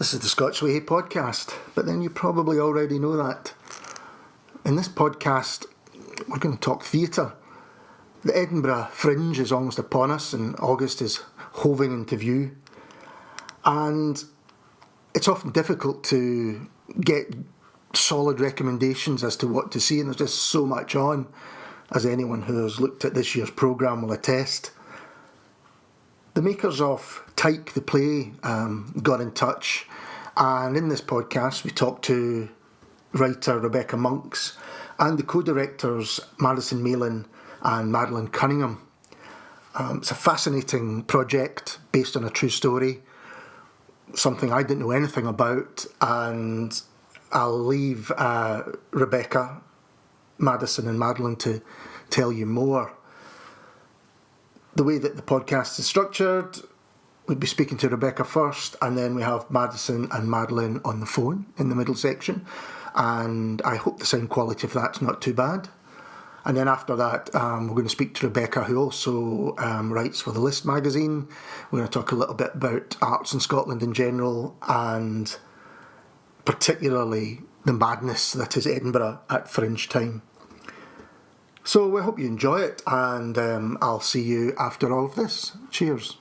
This is the Scots Whay podcast, but then you probably already know that. In this podcast, we're going to talk theatre. The Edinburgh Fringe is almost upon us, and August is hoving into view. And it's often difficult to get solid recommendations as to what to see, and there's just so much on, as anyone who has looked at this year's programme will attest. The makers of Tyke, the play, got in touch, and in this podcast we talked to writer Rebecca Monks and the co-directors Madison Malin and Madeline Cunningham. It's a fascinating project based on a true story, something I didn't know anything about, and I'll leave Rebecca, Madison and Madeline to tell you more. The way that the podcast is structured, we'd be speaking to Rebecca first, and then we have Madison and Madeline on the phone in the middle section, and I hope the sound quality of that's not too bad. And then after that, we're going to speak to Rebecca, who also writes for the List magazine. We're going to talk a little bit about arts in Scotland in general, and particularly the madness that is Edinburgh at Fringe time. So we hope you enjoy it, and I'll see you after all of this. Cheers.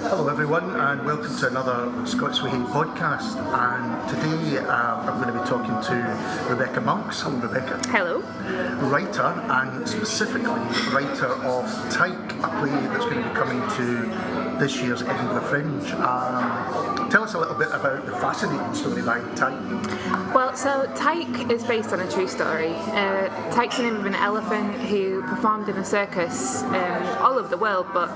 Hello everyone, and welcome to another Scots Whay podcast. And today I'm going to be talking to Rebecca Monks. Hello Rebecca. Hello. Writer, and specifically writer of Tyke, a play that's going to be coming to this year's Edinburgh Fringe. Tell us a little bit about the fascinating story behind Tyke. Well, so Tyke is based on a true story. Tyke's the name of an elephant who performed in a circus all over the world, but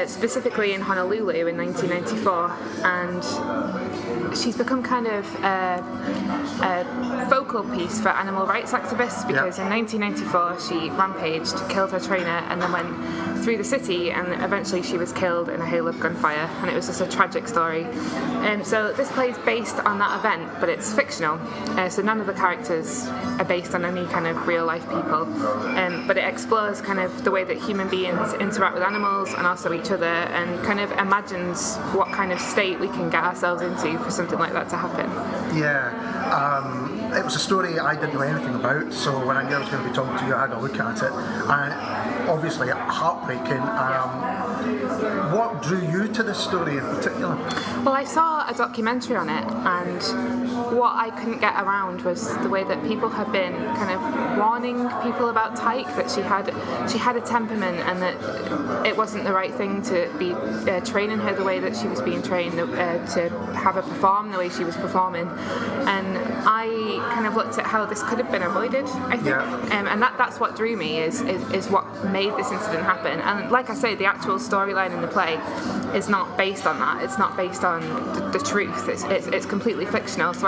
specifically in Honolulu in 1994, and she's become kind of a focal piece for animal rights activists because in 1994 she rampaged, killed her trainer, and then went through the city, and eventually she was killed in a hail of gunfire, and it was just a tragic story. So this play is based on that event, but it's fictional, so none of the characters are based on any kind of real life people, but it explores kind of the way that human beings interact with animals and also each other, and kind of imagines what kind of state we can get ourselves into for something like that to happen. It was a story I didn't know anything about, so when I knew I was going to be talking to you, I had a look at it, and obviously heartbreaking. What drew you to this story in particular? Well, I saw a documentary on it, and what I couldn't get around was the way that people had been kind of warning people about Tyke, that she had a temperament, and that it wasn't the right thing to be training her the way that she was being trained, to have her perform the way she was performing. And I kind of looked at how this could have been avoided, I think, and that's what drew me, is what made this incident happen. And like I say, the actual storyline in the play is not based on that. It's not based on the truth. It's completely fictional. So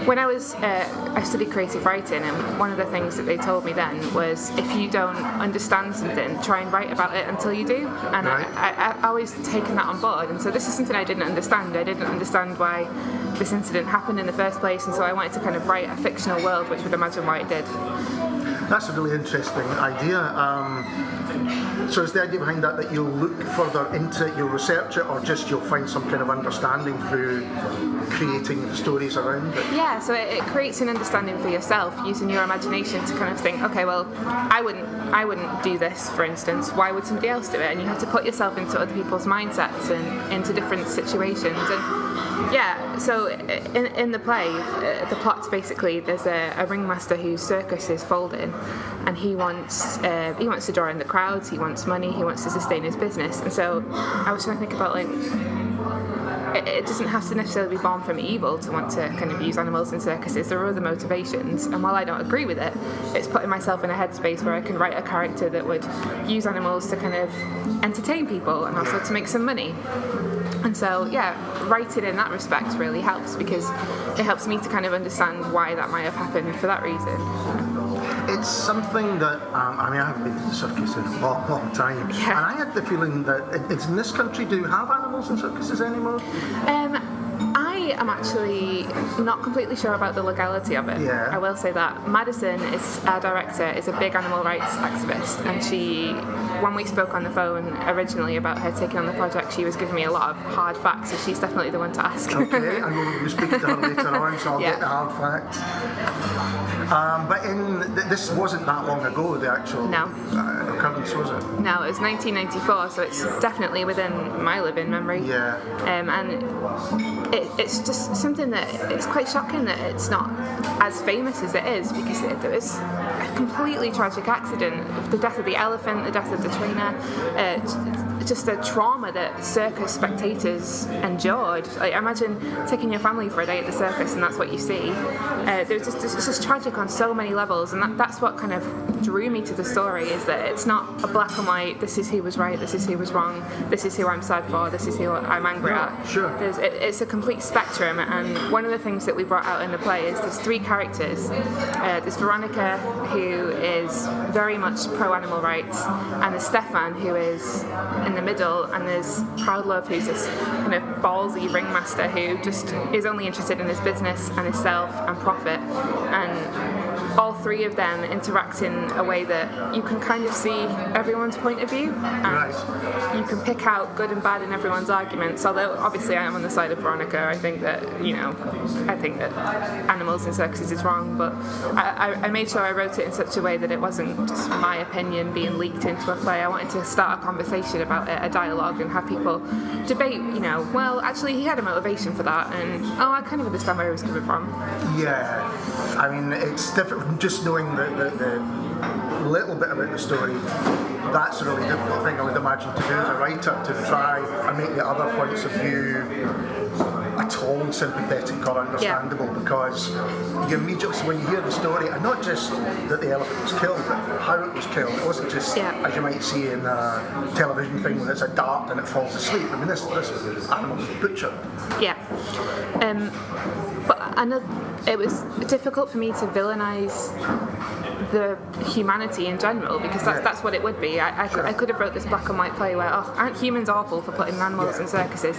when I studied creative writing, and one of the things that they told me then was, if you don't understand something, try and write about it until you do. And I always taken that on board. And so this is something I didn't understand. I didn't understand why this incident happened in the first place, and so I wanted to kind of write a fictional world which would imagine why it did. That's a really interesting idea. So is the idea behind that you'll look further into it, you'll research it, or just you'll find some kind of understanding through creating the stories around it? Yeah, so it creates an understanding for yourself, using your imagination to kind of think, okay, well, I wouldn't do this, for instance. Why would somebody else do it? And you have to put yourself into other people's mindsets and into different situations. And so in the play, the plot's basically, there's a ringmaster whose circus is folding, and he wants to draw in the crowds, he wants money, he wants to sustain his business. And so I was trying to think about, like, it doesn't have to necessarily be born from evil to want to kind of use animals in circuses. There are other motivations, and while I don't agree with it, it's putting myself in a headspace where I can write a character that would use animals to kind of entertain people and also to make some money. And so, writing in that respect really helps, because it helps me to kind of understand why that might have happened for that reason. It's something that, I haven't been to the circus in a long time, and I had the feeling that it's in this country, do you have animals in circuses anymore? I I am actually not completely sure about the legality of it. Yeah. I will say that. Madison, our director, is a big animal rights activist, and when we spoke on the phone originally about her taking on the project, she was giving me a lot of hard facts, so she's definitely the one to ask. Okay, and we'll be speaking to her later on, so I'll get the hard facts. But this wasn't that long ago, the actual occurrence, was it? No, it was 1994, so it's definitely within my living memory. Yeah. And it's just something that it's quite shocking that it's not as famous as it is, because there was a completely tragic accident, the death of the elephant, the death of the trainer, just the trauma that circus spectators endured. Like, imagine taking your family for a day at the circus and that's what you see. It's just tragic on so many levels, and that's what kind of drew me to the story, is that it's not a black and white, this is who was right, this is who was wrong, this is who I'm sad for, this is who I'm angry at. Sure. It's a complete spectrum, and one of the things that we brought out in the play is there's three characters. There's Veronica, who is very much pro-animal rights, and there's Stefan, who is in the middle, and there's Proudlove, who's this kind of ballsy ringmaster who just is only interested in his business and himself and profit. And all three of them interact in a way that you can kind of see everyone's point of view, and you can pick out good and bad in everyone's arguments. Although obviously I am on the side of Veronica. I think that animals in circuses is wrong, but I made sure I wrote it in such a way that it wasn't just my opinion being leaked into a play. I wanted to start a conversation about it, a dialogue, and have people debate, well, actually he had a motivation for that, and I kind of understand where he was coming from. Yeah, I mean, it's different from just knowing the little bit about the story. That's a really difficult thing, I would imagine, to do as a writer, to try and make the other points of view at all sympathetic or understandable, because you immediately, when you hear the story, and not just that the elephant was killed, but how it was killed. It wasn't just, as you might see in a television thing when it's a dart and it falls asleep. I mean, this animal was butchered. Yeah. But it was difficult for me to villainize the humanity in general, because that's what it would be. I could have wrote this black and white play where, aren't humans awful for putting animals in circuses?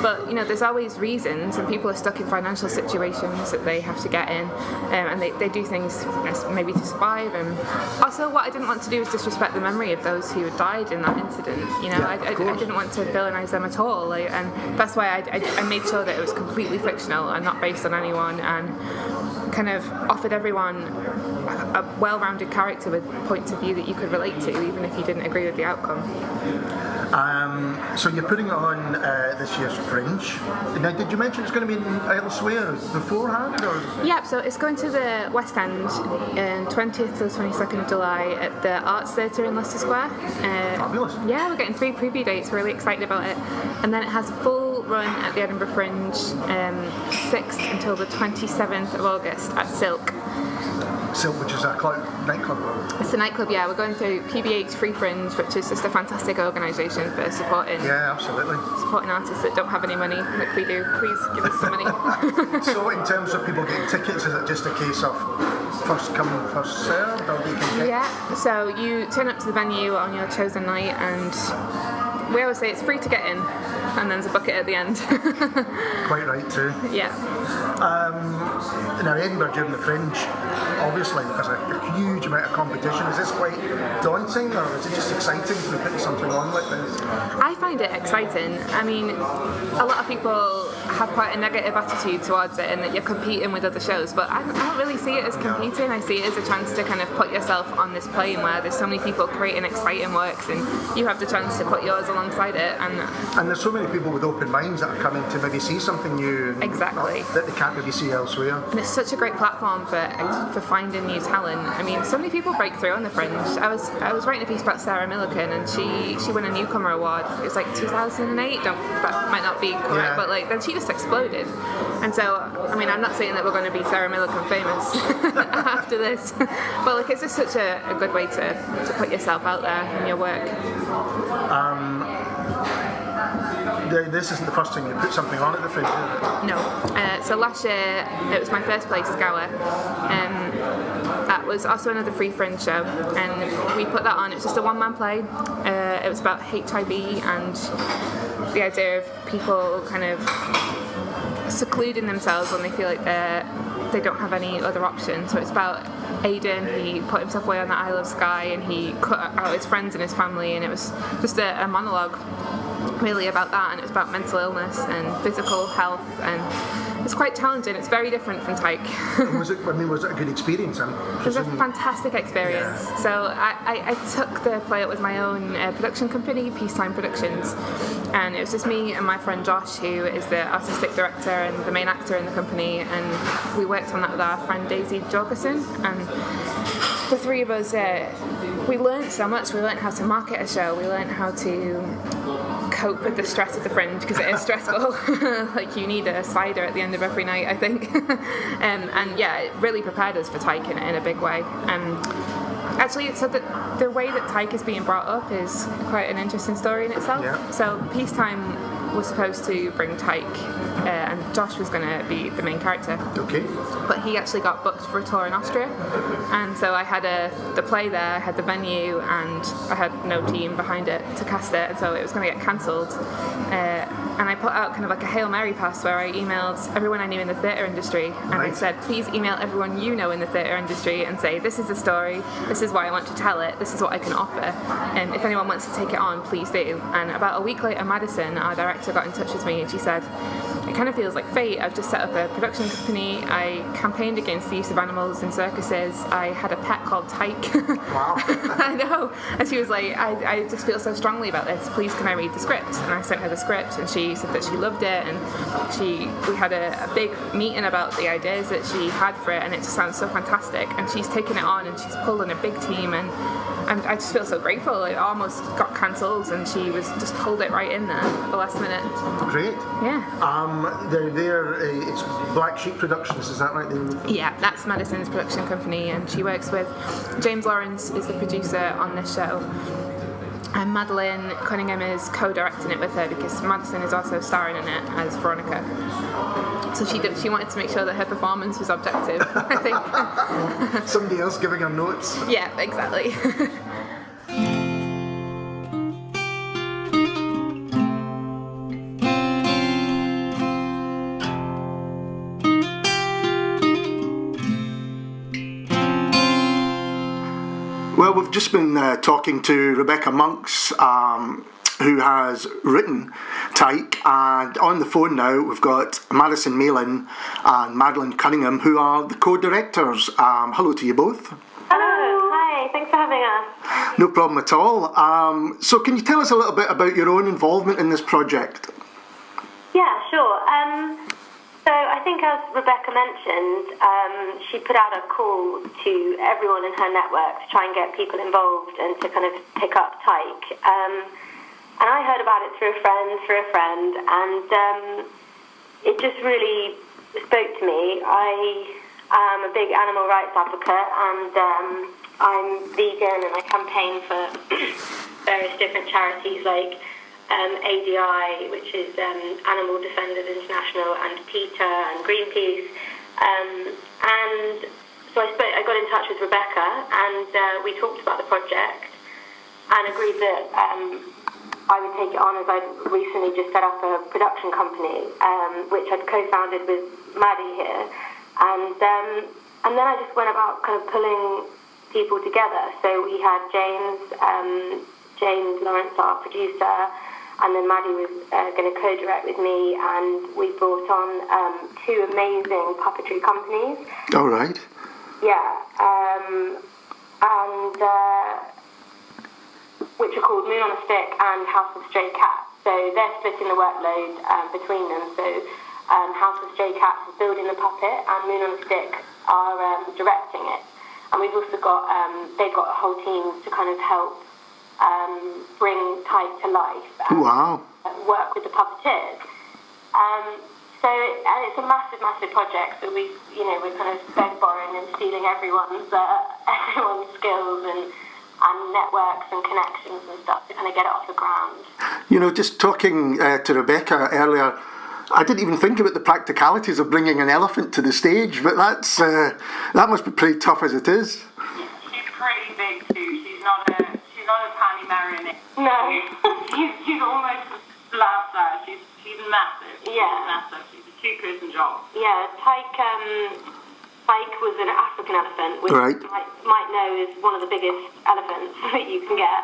But there's always reasons, and people are stuck in financial situations that they have to get in, and they do things maybe to survive. And also, what I didn't want to do was disrespect the memory of those who had died in that incident. I didn't want to villainize them at all, and that's why I made sure that it was completely fictional and not based on anyone, and kind of offered everyone a well-rounded character with points of view that you could relate to, even if you didn't agree with the outcome. So you're putting it on this year's Fringe. Now, did you mention it's going to be elsewhere beforehand? Or? Yeah, so it's going to the West End on 20th to the 22nd of July at the Arts Theatre in Leicester Square. Fabulous. Yeah, we're getting 3 preview dates. We're really excited about it. And then it has a full run at the Edinburgh Fringe, 6th until the 27th of August at Silk. Silk, which is a nightclub. It's a nightclub, yeah. We're going through PBH Free Fringe, which is just a fantastic organisation for supporting artists that don't have any money, like we do. Please give us some money. So in terms of people getting tickets, is it just a case of first come, first served? Yeah, so you turn up to the venue on your chosen night, and we always say it's free to get in, and then there's a bucket at the end. Quite right too. Yeah. Now Edinburgh during the Fringe, obviously there's a huge amount of competition. Is this quite daunting, or is it just exciting to be putting something on like this? I find it exciting. I mean, a lot of people have quite a negative attitude towards it, and that you're competing with other shows, but I don't really see it as competing. I see it as a chance to kind of put yourself on this plane where there's so many people creating exciting works, and you have the chance to put yours alongside it. And there's so many people with open minds that are coming to maybe see something new that they can't maybe see elsewhere. And it's such a great platform for finding new talent. I mean, so many people break through on the Fringe. I was writing a piece about Sarah Millican, and she won a newcomer award. It was like 2008. That might not be correct, but then she just exploded. And so, I mean, I'm not saying that we're going to be Sarah Millican famous after this, but it's just such a good way to put yourself out there in your work. This isn't the first time you put something on at the Fringe, is it? No. So last year it was my first play, Scour. That was also another free fringe show, and we put that on. It was just a one-man play. It was about HIV and the idea of people kind of secluding themselves when they feel like they don't have any other option. So it's about Aidan. He put himself away on the Isle of Skye, and he cut out his friends and his family, and it was just a monologue really about that, and it was about mental illness and physical health, and it's quite challenging. It's very different from Tyke. Was it a good experience? It was a fantastic experience. Yeah. So I took the play up with my own production company, Peacetime Productions, and it was just me and my friend Josh, who is the artistic director and the main actor in the company, and we worked on that with our friend Daisy Jorgensen, and the three of us, we learned so much. We learned how to market a show, we learned how to cope with the stress of the fringe, because it is stressful. Like, you need a cider at the end of every night, I think. And yeah, it really prepared us for Tyke in a big way. Actually, so the way that Tyke is being brought up is quite an interesting story in itself. Yeah. So Peacetime was supposed to bring Tyke, and Josh was going to be the main character. Okay. But he actually got booked for a tour in Austria, and so I had the play there, I had the venue, and I had no team behind it to cast it, and so it was going to get cancelled. And I put out kind of like a Hail Mary pass where I emailed everyone I knew in the theatre industry, and I said, please email everyone you know in the theatre industry and say, this is the story, this is why I want to tell it, this is what I can offer, and if anyone wants to take it on, please do. And about a week later, Madison, our director, got in touch with me, and she said, it kind of feels like fate. I've just set up a production company. I campaigned against the use of animals in circuses. I had a pet called Tyke. Wow. I know. And she was like, I just feel so strongly about this. Please, can I read the script? And I sent her the script, and she said that she loved it. And we had a big meeting about the ideas that she had for it, and it just sounds so fantastic. And she's taken it on, and she's pulled in a big team, and I just feel so grateful. It almost got cancelled, and she was just pulled it right in there at the last minute. Great. Yeah. It's Black Sheep Productions, is that right? Yeah, that's Madison's production company, and she works with James Lawrence is the producer on this show, and Madeline Cunningham is co-directing it with her, because Madison is also starring in it as Veronica. So she wanted to make sure that her performance was objective, I think. Somebody else giving her notes. Yeah, exactly. Well, we've just been talking to Rebecca Monks, who has written Tyke, and on the phone now we've got Madison Malin and Madeline Cunningham, who are the co-directors. Hello to you both. Hello, hi, thanks for having us. No problem at all. So can you tell us a little bit about your own involvement in this project? Yeah, sure. So I think, as Rebecca mentioned, she put out a call to everyone in her network to try and get people involved and to kind of pick up Tyke. And I heard about it through a friend, and it just really spoke to me. I am a big animal rights advocate, and I'm vegan, and I campaign for various different charities like ADI, which is Animal Defenders International, and PETA and Greenpeace, and so I got in touch with Rebecca, and we talked about the project and agreed that I would take it on, as I'd recently just set up a production company, which I'd co-founded with Maddie here, and then I just went about kind of pulling people together. So we had James Lawrence, our producer, and then Maddie was going to co-direct with me, and we brought on two amazing puppetry companies. All right. Yeah, and which are called Moon on a Stick and House of Stray Cats. So they're splitting the workload between them. So House of Stray Cats is building the puppet, and Moon on a Stick are directing it. And we've also got, they've got a whole team to kind of help bring Tyke to life. Wow. Work with the puppeteers. So it's a massive, massive project. So we're kind of bed borrowing and stealing everyone's skills and networks and connections and stuff to kind of get it off the ground. You know, just talking to Rebecca earlier, I didn't even think about the practicalities of bringing an elephant to the stage, but that must be pretty tough as it is. She's pretty big too. She's not a tiny marionette. No. she's almost slab size. She's massive. Yeah. She's massive. She's a 2-person job. Yeah, Tyke was an African elephant, which right. you might know is one of the biggest elephants that you can get.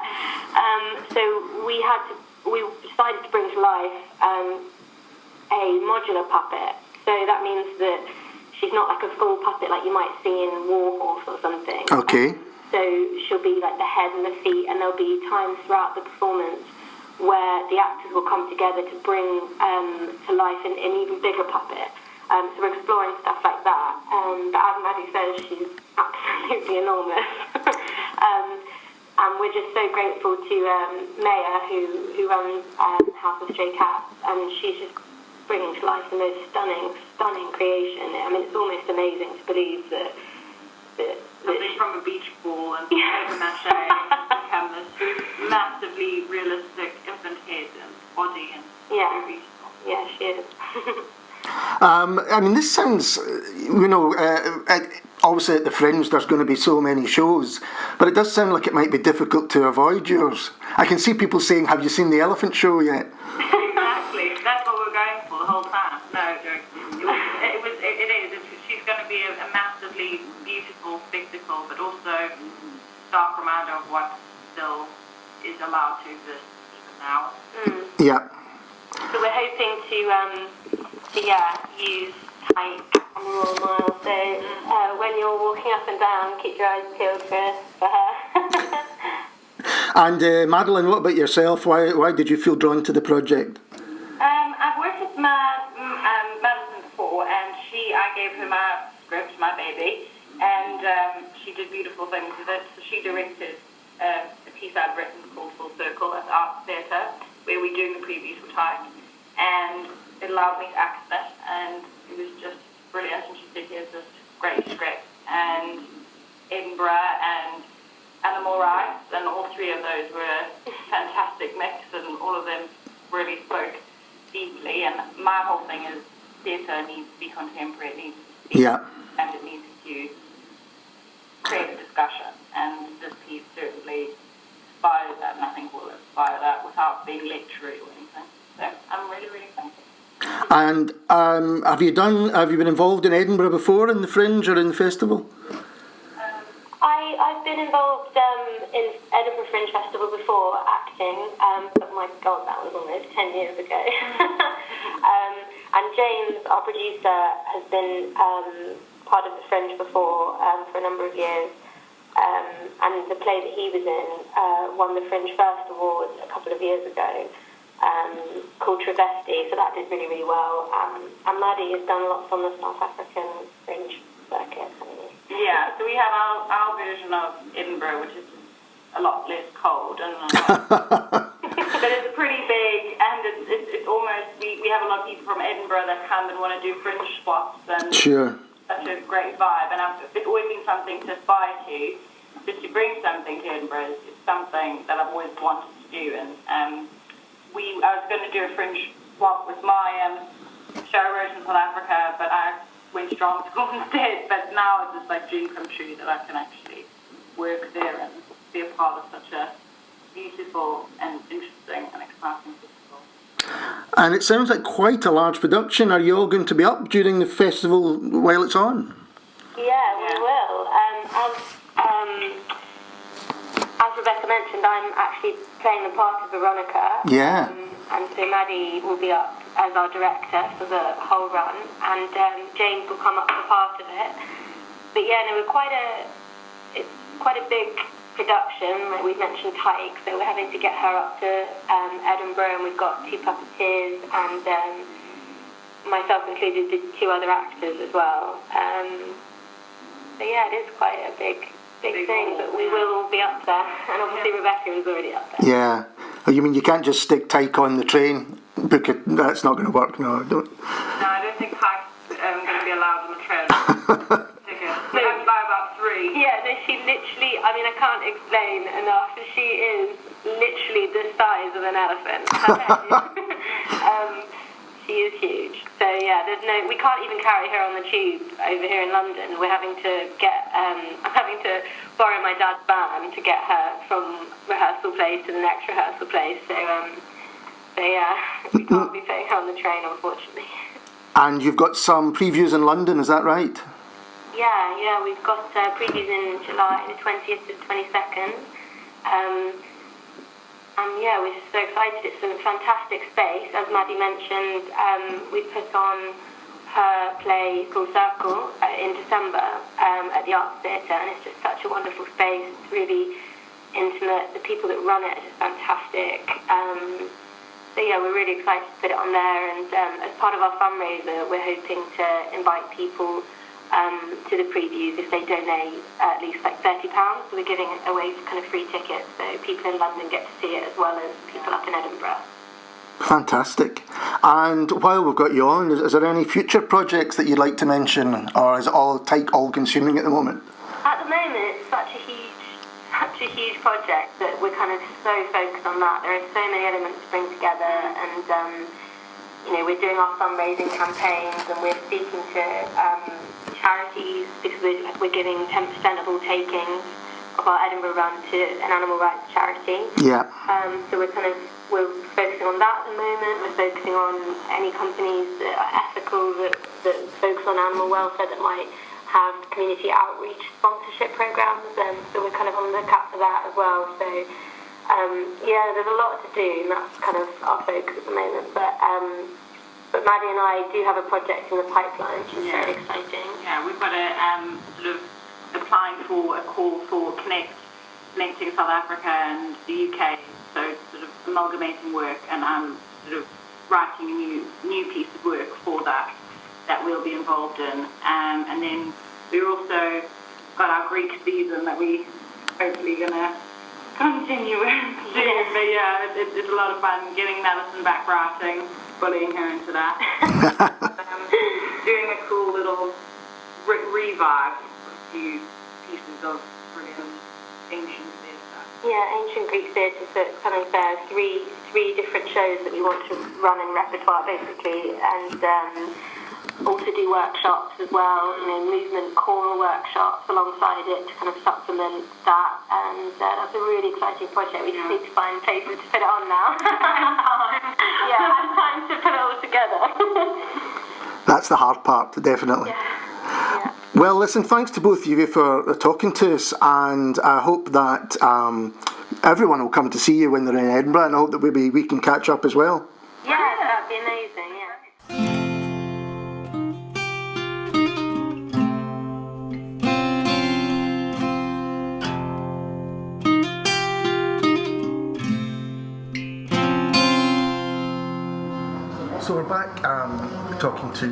So we decided to bring to life a modular puppet. So that means that she's not like a full puppet like you might see in Warhorse or something. Okay. So she'll be like the head and the feet, and there'll be times throughout the performance where the actors will come together to bring to life an even bigger puppet. So we're exploring stuff like that. But as Maddie says, she's absolutely enormous. And we're just so grateful to Maya, who runs House of Stray Cats, and she's just bringing to life the most stunning creation. I mean, it's almost amazing to believe that something from a beach ball and paper mache become this massively realistic infant head and body, and very beautiful. Yeah, she is. I mean, this sounds, obviously at the Fringe there's going to be so many shows, but it does sound like it might be difficult to avoid yours. I can see people saying, have you seen the elephant show yet? Exactly, that's what we're going for the whole time. No, it is. She's going to be a massively beautiful spectacle, but also stark reminder of what still is allowed to exist even now. Yeah. So we're hoping to use Tyke on the Royal Mile. So when you're walking up and down, keep your eyes peeled for her. And Madeline, what about yourself? Why did you feel drawn to the project? I've worked with Madeline before, and I gave her my script, my baby, and she did beautiful things with it. So she directed a piece I'd written called Full Circle at the Arts Theatre, where we're doing the previews for Tyke, and it allowed me to act in it, and it was just brilliant. And she said, here's this great script, and Edinburgh and Animal Rights, and all three of those were a fantastic mix, and all of them really spoke deeply. And my whole thing is theatre needs to be contemporary, it needs to be, and it needs to create a discussion, and this piece certainly inspired that, and I think will inspire that without being lectury or anything. So I'm really, really thankful. And have you been involved in Edinburgh before, in the Fringe or in the festival? I've been involved in Edinburgh Fringe Festival before, acting, but my God, that was almost 10 years ago. And James, our producer, has been part of the Fringe before for a number of years. And the play that he was in won the Fringe First Award a couple of years ago, called Travesti, so that did really, really well. And Maddie has done lots on the South African Fringe circuit. Yeah, so we have our version of Edinburgh, which is a lot less cold, and but it's pretty big, and it's almost, we have a lot of people from Edinburgh that come and want to do Fringe spots, and sure. Such a great vibe, and it's always been something to aspire to, just to bring something to Edinburgh. It's something that I've always wanted to do, and I was going to do a Fringe swap with my show I wrote in South Africa, but I went to drama school instead. But now it's just like dream come true that I can actually work there and be a part of such a beautiful and interesting and exciting festival. And it sounds like quite a large production. Are you all going to be up during the festival while it's on? Yeah, we will. As Rebecca mentioned, I'm actually playing the part of Veronica. Yeah. And so Maddie will be up as our director for the whole run, and James will come up for part of it. But yeah, no, it's quite a big production. Like we mentioned Tyke, so we're having to get her up to Edinburgh, and we've got 2 puppeteers and myself included, the 2 other actors as well. So yeah, it is quite a big thing, but we will all be up there, and obviously Rebecca is already up there. Yeah. Oh, you mean you can't just stick Tyke on the train? Book it. That's not going to work. No, I don't. No, I don't think Tyke's going to be allowed on the train. Tickets. We have to buy about 3. Yeah, no, she literally, I mean, I can't explain enough. She is literally the size of an elephant. She is huge. we can't even carry her on the tube over here in London. We're having to I'm having to borrow my dad's van to get her from rehearsal place to the next rehearsal place. So we can't be putting her on the train, unfortunately. And you've got some previews in London, is that right? Yeah, we've got previews in July, the 20th to 22nd. We're just so excited. It's a fantastic space. As Maddie mentioned, we put on her play Full Circle in December at the Arts Theatre, and it's just such a wonderful space. It's really intimate. The people that run it are just fantastic. We're really excited to put it on there, and as part of our fundraiser, we're hoping to invite people to the previews if they donate at least like £30. So we're giving away kind of free tickets, so people in London get to see it as well as people up in Edinburgh. Fantastic. And while we've got you on, is there any future projects that you'd like to mention, or is it all Tyke all-consuming at the moment? At the moment, it's such a huge project that we're kind of so focused on that. There are so many elements to bring together, and we're doing our fundraising campaigns, and we're speaking to charities because we're giving 10% of all takings of our Edinburgh run to an animal rights charity. Yeah. So we're focusing on that at the moment. We're focusing on any companies that are ethical, that focus on animal welfare, that might have community outreach sponsorship programs. So we're kind of on the lookout for that as well. So there's a lot to do, and that's kind of our focus at the moment. But Maddie and I do have a project in the pipeline, which is very exciting. Yeah, we've got a sort of applying for a call for connecting South Africa and the UK, so sort of amalgamating work, and I'm sort of writing a new piece of work for that we'll be involved in. And then we've also got our Greek season that we hopefully going to continue with soon. But yeah, it's a lot of fun getting Madison back writing, bullying her into that. Doing a cool little revive, a few pieces of brilliant ancient theatre. Yeah, ancient Greek theatre. So it's kind of three different shows that we want to run in repertoire, basically, and also do workshops as well. Movement choral workshops alongside it to kind of supplement that. And that's a really exciting project. We just need to find places to put it on now. Time to put it all together. That's the hard part, definitely. Yeah. Well, listen, thanks to both of you for talking to us, and I hope that everyone will come to see you when they're in Edinburgh, and I hope that maybe we can catch up as well. Yeah, that'd be amazing, yeah. So we're back talking to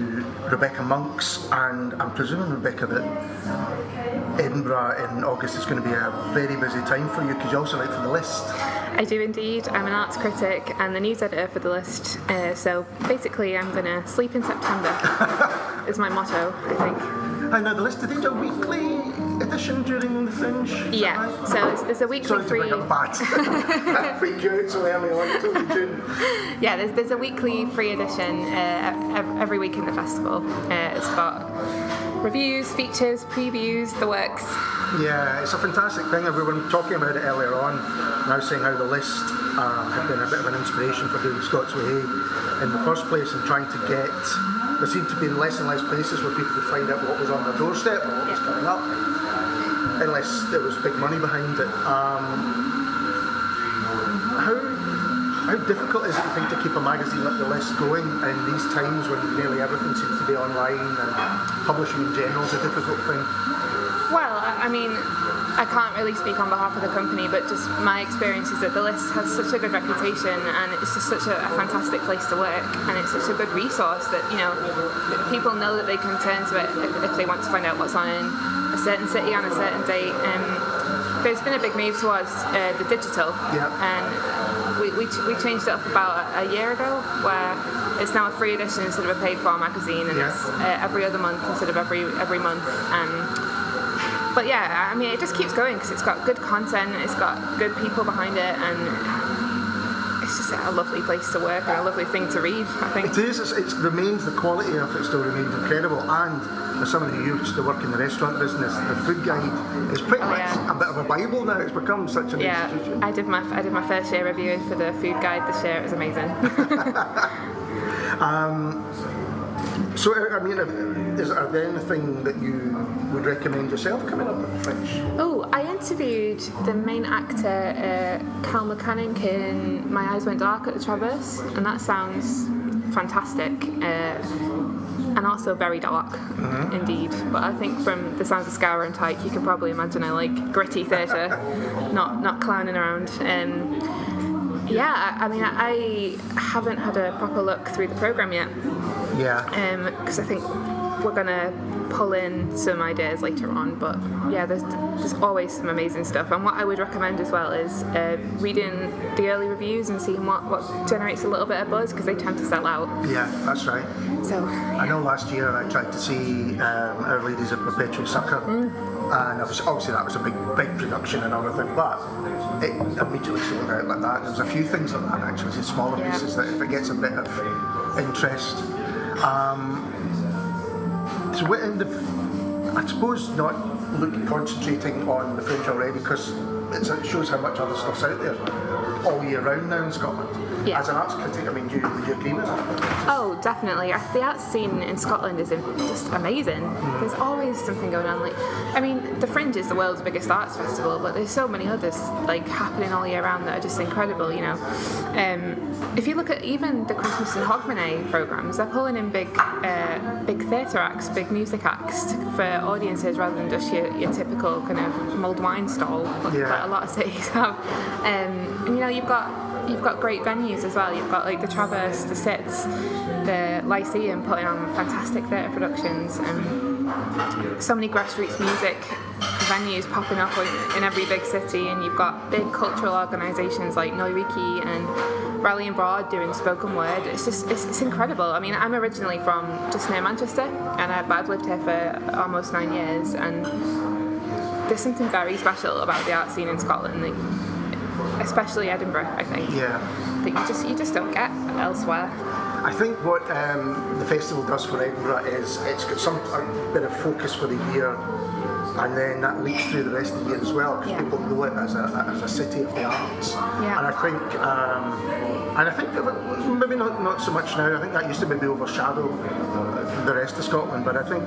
Rebecca Monks, and I'm presuming, Rebecca, that Edinburgh in August is going to be a very busy time for you, because you also write for The List. I do indeed. I'm an arts critic and the news editor for The List, so basically I'm going to sleep in September is my motto, I think. I know The List, did they do a weekly edition during the Fringe? Yeah, so there's a weekly free... Sorry to bring up bad. Freak you out so early on, it's only June. Yeah, there's a weekly free edition every week in the festival. It's got reviews, features, previews, the works. Yeah, it's a fantastic thing. We were talking about it earlier on, and I was saying how The List had been a bit of an inspiration for doing Scots Whay in the first place, and trying to get... There seemed to be less and less places where people could find out what was on their doorstep or what was coming up, unless there was big money behind it. How difficult is it, you think, to keep a magazine like The List going in these times when nearly everything seems to be online, and publishing in general is a difficult thing? Well, I mean, I can't really speak on behalf of the company, but just my experience is that The List has such a good reputation, and it's just such a fantastic place to work, and it's such a good resource that, people know that they can turn to it if they want to find out what's on in a certain city on a certain date. There's been a big move towards the digital, and we changed it up about a year ago, where it's now a free edition instead of a paid-for magazine, and it's every other month instead of every month. But yeah, I mean, it just keeps going because it's got good content, it's got good people behind it, and it's just a lovely place to work and a lovely thing to read, I think. It is. It remains, the quality of it still remains incredible. And for somebody who used to work in the restaurant business, the food guide is pretty much a bit of a Bible now. It's become such an institution. I did my first year reviewing for the food guide this year. It was amazing. So, I mean, are there anything that you would recommend yourself coming up with French? Oh, I interviewed the main actor, Cal Mechanic, in My Eyes Went Dark at the Traverse, and that sounds fantastic. And also very dark, indeed. But I think from the sounds of Scour and Tyke, you can probably imagine I like gritty theatre, not clowning around. I mean, I haven't had a proper look through the programme yet. Yeah. Because I think we're going to pull in some ideas later on, but yeah, there's always some amazing stuff. And what I would recommend as well is reading the early reviews and seeing what generates a little bit of buzz, because they tend to sell out. Yeah, that's right. So I know last year I tried to see Our Ladies of Perpetual Succour, and obviously that was a big production and everything, but it immediately sold out like that. There's a few things like that actually, it's smaller pieces that if it gets a bit of interest. So what end of, I suppose not concentrating on the Fringe already, because it shows how much other stuff's out there all year round now in Scotland. Yeah. As an arts critic, I mean, would you agree with that? Oh, definitely. The arts scene in Scotland is just amazing. There's always something going on. Like, I mean, the Fringe is the world's biggest arts festival, but there's so many others like happening all year round that are just incredible. You know, if you look at even the Christmas and Hogmanay programs, they're pulling in big theatre acts, big music acts for audiences rather than just your typical kind of mulled wine stall that a lot of cities have. And you know, you've got great venues as well. You've got like the Traverse, the Sits, the Lyceum putting on fantastic theatre productions, and so many grassroots music venues popping up in every big city. And you've got big cultural organisations like Noiriki and Rallying Broad doing spoken word. It's incredible. I mean, I'm originally from just near Manchester, and I've lived here for almost 9 years, and there's something very special about the art scene in Scotland. Especially Edinburgh, I think. Yeah. That you just don't get elsewhere. I think what the festival does for Edinburgh is it's got a bit of focus for the year, and then that leaks through the rest of the year as well, because people know it as a city of the arts. Yeah. And I think that maybe not so much now. I think that used to maybe overshadow the rest of Scotland, but I think,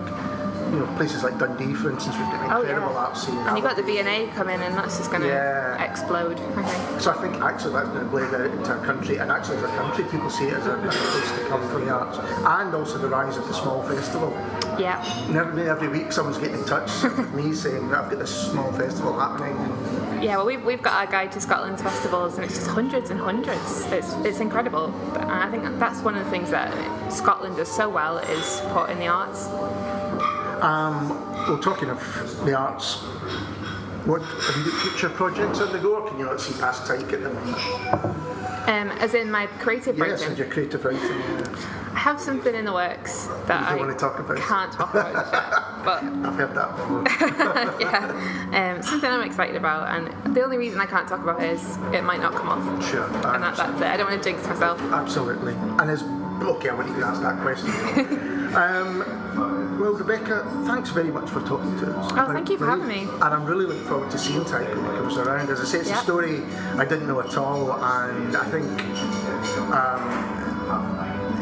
you know, places like Dundee, for instance, we've got an incredible art scene. And you've got the V&A coming, and that's just going to explode, I think. So I think actually that's going to blend out into our country, and actually as a country people see it as a place to come for the arts, and also the rise of the small festival. Yeah. Every week someone's getting in touch with me saying that I've got this small festival happening. Yeah, well, we've got our guide to Scotland's festivals, and it's just hundreds and hundreds. It's incredible, and I think that's one of the things that Scotland does so well, is supporting the arts. Well, talking of the arts, what have you got future projects on the go, or can you not see past Tyke at the moment? As in my creative writing? Yes, and your creative writing. I have something in the works that you don't want to talk about. Can't talk about yet, but I've heard that before. something I'm excited about, and the only reason I can't talk about it is it might not come off. Sure. And that's it. I don't want to jinx myself. Absolutely. And I wouldn't even ask that question. Well, Rebecca, thanks very much for talking to us. Oh, thank you for having me. And I'm really looking forward to seeing Tyke when it comes around. As I say, it's a story I didn't know at all, and I think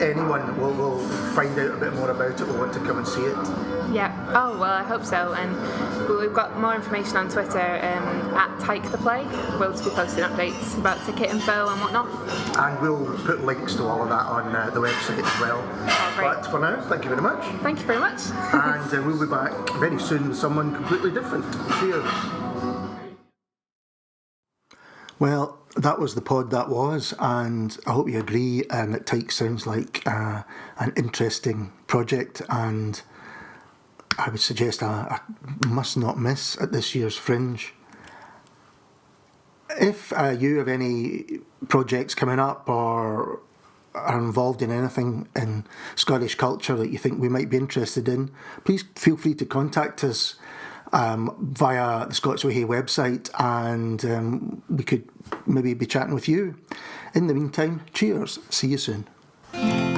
anyone will find out a bit more about it, will want to come and see it. Yeah. Oh, well, I hope so. And we've got more information on Twitter at Tyke the Play. We'll just be posting updates about ticket info and whatnot. And we'll put links to all of that on the website as well. Oh, great. But for now, thank you very much. Thank you very much. And we'll be back very soon with someone completely different. Cheers. Well, that was the pod that was, and I hope you agree that Tyke sounds like an interesting project, and I would suggest a must not miss at this year's Fringe. If you have any projects coming up or are involved in anything in Scottish culture that you think we might be interested in, please feel free to contact us via the Scots Whay website, and we could maybe be chatting with you. In the meantime, cheers. See you soon.